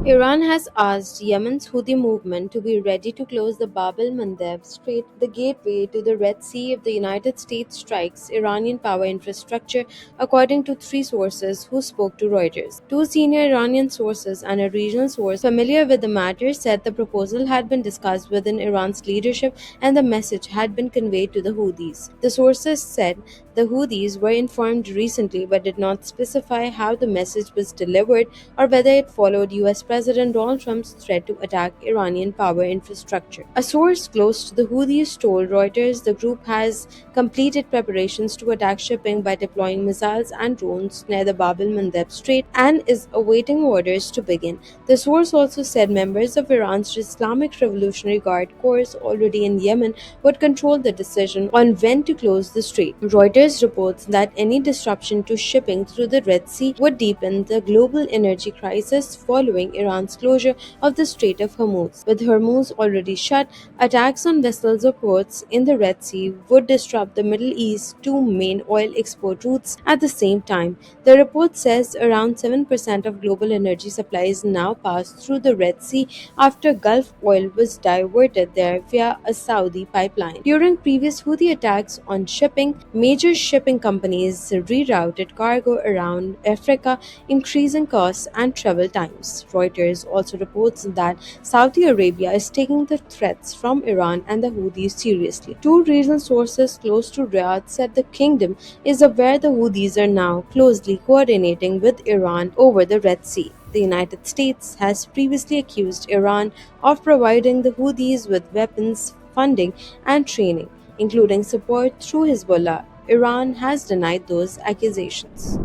Iran has asked Yemen's Houthi movement to be ready to close the Bab el Mandeb Strait, the gateway to the Red Sea, if the United States strikes Iranian power infrastructure, according to three sources who spoke to Reuters. Two senior Iranian sources and a regional source familiar with the matter said the proposal had been discussed within Iran's leadership and the message had been conveyed to the Houthis. The sources said the Houthis were informed recently but did not specify how the message was delivered or whether it followed US President Donald Trump's threat to attack Iranian power infrastructure. A source close to the Houthis told Reuters the group has completed preparations to attack shipping by deploying missiles and drones near the Bab el Mandeb Strait and is awaiting orders to begin. The source also said members of Iran's Islamic Revolutionary Guard Corps already in Yemen would control the decision on when to close the strait. Reuters reports that any disruption to shipping through the Red Sea would deepen the global energy crisis following Iran's closure of the Strait of Hormuz. With Hormuz already shut, attacks on vessels or ports in the Red Sea would disrupt the Middle East's two main oil export routes at the same time. The report says around 7% of global energy supplies now pass through the Red Sea after Gulf oil was diverted there via a Saudi pipeline. During previous Houthi attacks on shipping, major shipping companies rerouted cargo around Africa, increasing costs and travel times. Reuters also reports that Saudi Arabia is taking the threats from Iran and the Houthis seriously. Two regional sources close to Riyadh said the kingdom is aware the Houthis are now closely coordinating with Iran over the Red Sea. The United States has previously accused Iran of providing the Houthis with weapons, funding, and training, including support through Hezbollah. Iran has denied those accusations.